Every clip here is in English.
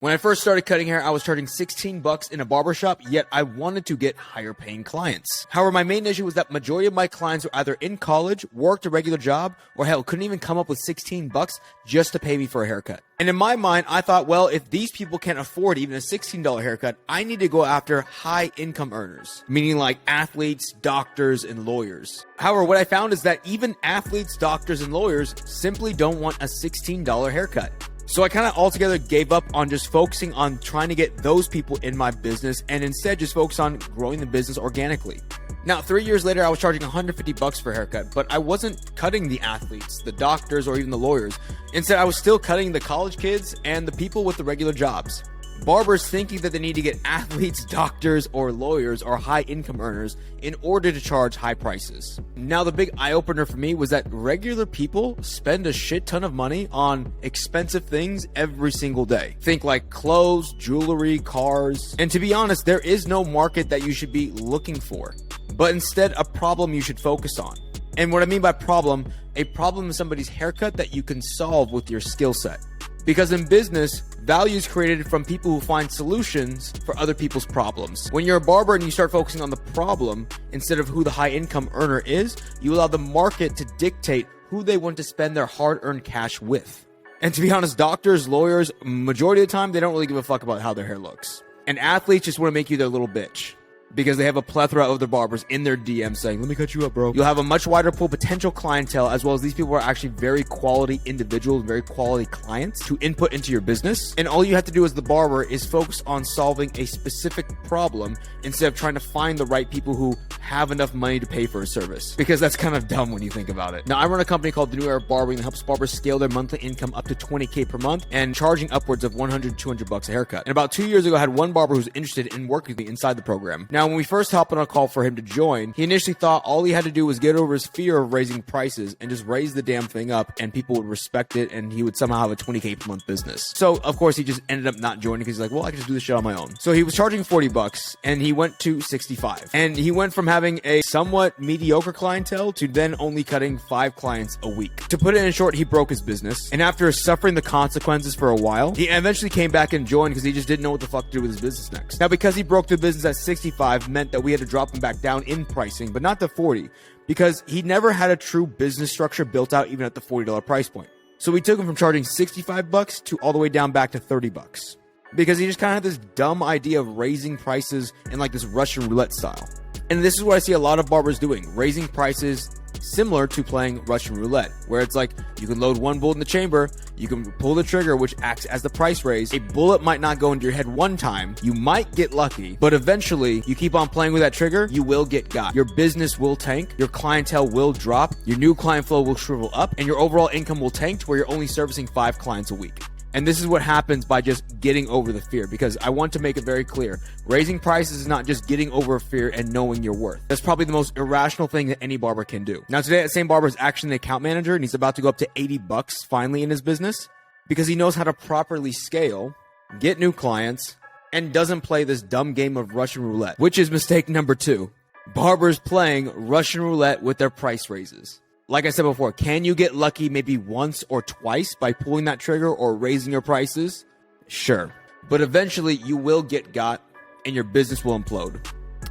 When I first started cutting hair, I was charging $16 in a barbershop, yet I wanted to get higher paying clients. However, my main issue was that majority of my clients were either in college, worked a regular job, or hell, couldn't even come up with $16 just to pay me for a haircut. And in my mind, I thought, well, if these people can't afford even a $16 haircut, I need to go after high income earners, meaning like athletes, doctors, and lawyers. However, what I found is that even athletes, doctors, and lawyers simply don't want a $16 haircut. So I kind of altogether gave up on just focusing on trying to get those people in my business and instead just focus on growing the business organically. Now, 3 years later, I was charging $150 for a haircut, but I wasn't cutting the athletes, the doctors, or even the lawyers. Instead, I was still cutting the college kids and the people with the regular jobs. Barbers thinking that they need to get athletes, doctors, or lawyers, or high income earners in order to charge high prices. Now, the big eye-opener for me was that regular people spend a shit ton of money on expensive things every single day. Think like clothes, jewelry, cars. And to be honest, there is no market that you should be looking for, but instead a problem you should focus on. And what I mean by problem, a problem is somebody's haircut that you can solve with your skill set. Because in business, value is created from people who find solutions for other people's problems. When you're a barber and you start focusing on the problem instead of who the high income earner is, you allow the market to dictate who they want to spend their hard-earned cash with. And to be honest, doctors, lawyers, majority of the time, they don't really give a fuck about how their hair looks. And athletes just want to make you their little bitch, because they have a plethora of their barbers in their DM saying, let me cut you up, bro. You'll have a much wider pool of potential clientele, as well as these people are actually very quality individuals, very quality clients to input into your business. And all you have to do as the barber is focus on solving a specific problem instead of trying to find the right people who have enough money to pay for a service, because that's kind of dumb when you think about it. Now, I run a company called The New Era Barbering that helps barbers scale their monthly income up to $20K per month and charging upwards of $100, $200 a haircut. And about 2 years ago, I had one barber who was interested in working with me inside the program. Now, when we first hopped on a call for him to join, he initially thought all he had to do was get over his fear of raising prices and just raise the damn thing up, and people would respect it, and he would somehow have a $20K per month business. So, of course, he just ended up not joining because he's like, well, I can just do this shit on my own. So he was charging $40, and he went to $65. And he went from having a somewhat mediocre clientele to then only cutting 5 clients a week. To put it in short, he broke his business, and after suffering the consequences for a while, he eventually came back and joined because he just didn't know what the fuck to do with his business next. Now, because he broke the business at 65 meant that we had to drop him back down in pricing, but not to 40, because he never had a true business structure built out even at the $40 price point. So we took him from charging $65 to all the way down back to $30, because he just kind of had this dumb idea of raising prices in like this Russian roulette style. And this is what I see a lot of barbers doing, raising prices similar to playing Russian roulette, where it's like you can load one bullet in the chamber, you can pull the trigger, which acts as the price raise. A bullet might not go into your head one time, you might get lucky, but eventually you keep on playing with that trigger, you will get got. Your business will tank, your clientele will drop, your new client flow will shrivel up, and your overall income will tank to where you're only servicing 5 clients a week. And this is what happens by just getting over the fear, because I want to make it very clear. Raising prices is not just getting over fear and knowing your worth. That's probably the most irrational thing that any barber can do. Now, today, that same barber is actually an account manager, and he's about to go up to $80 finally in his business because he knows how to properly scale, get new clients, and doesn't play this dumb game of Russian roulette, which is mistake number 2. Barbers playing Russian roulette with their price raises. Like I said before, can you get lucky maybe once or twice by pulling that trigger or raising your prices? Sure. But eventually you will get got and your business will implode.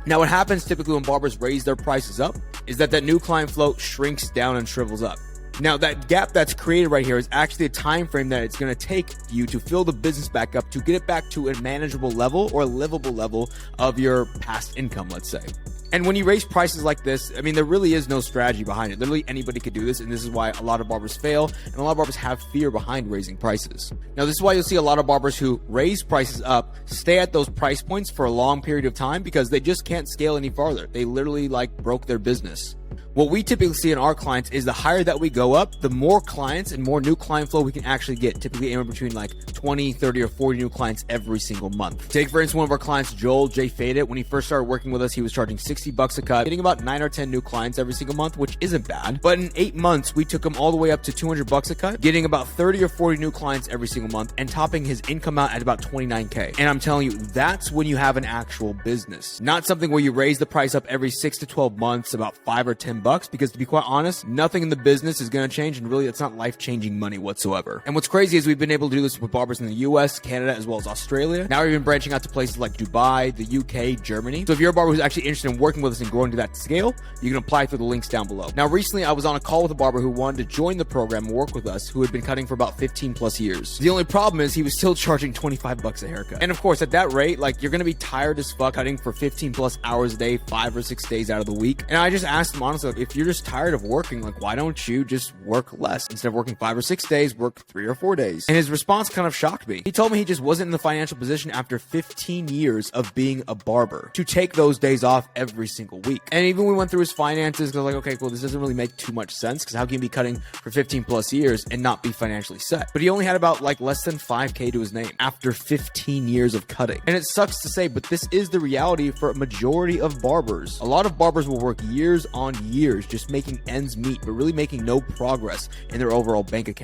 Now, what happens typically when barbers raise their prices up is that new client flow shrinks down and shrivels up. Now, that gap that's created right here is actually a time frame that it's going to take you to fill the business back up to get it back to a manageable level or a livable level of your past income, let's say. And when you raise prices like this, I mean, there really is no strategy behind it. Literally anybody could do this, and this is why a lot of barbers fail, and a lot of barbers have fear behind raising prices. Now, this is why you'll see a lot of barbers who raise prices up, stay at those price points for a long period of time because they just can't scale any farther. They literally broke their business. What we typically see in our clients is the higher that we go up, the more clients and more new client flow we can actually get, typically anywhere between 20, 30, or 40 new clients every single month. Take, for instance, one of our clients, Joel J. Faded. When he first started working with us, he was charging $60 a cut, getting about 9 or 10 new clients every single month, which isn't bad. But in 8 months, we took him all the way up to $200 a cut, getting about 30 or 40 new clients every single month, and topping his income out at about $29K. And I'm telling you, that's when you have an actual business, not something where you raise the price up every 6 to 12 months, about $5 or $10, bucks, because to be quite honest, nothing in the business is going to change, and really it's not life-changing money whatsoever. And what's crazy is we've been able to do this with barbers in the US, Canada, as well as Australia. Now we've been branching out to places like Dubai, the UK, Germany. So if you're a barber who's actually interested in working with us and growing to that scale, you can apply through the links down below. Now recently I was on a call with a barber who wanted to join the program and work with us, who had been cutting for about 15 plus years. The only problem is he was still charging 25 bucks a haircut. And of course, at that rate, like, you're gonna be tired as fuck cutting for 15 plus hours a day, 5 or 6 days out of the week. And I just asked him honestly, like, if you're just tired of working, like, why don't you just work less? Instead of working 5 or 6 days, work 3 or 4 days. And his response kind of shocked me. He told me he just wasn't in the financial position after 15 years of being a barber to take those days off every single week. And even when we went through his finances, I was like, okay, cool, this doesn't really make too much sense, because how can you be cutting for 15 plus years and not be financially set? But he only had about like less than 5K to his name after 15 years of cutting. And it sucks to say, but this is the reality for a majority of barbers. A lot of barbers will work years on years just making ends meet, but really making no progress in their overall bank account.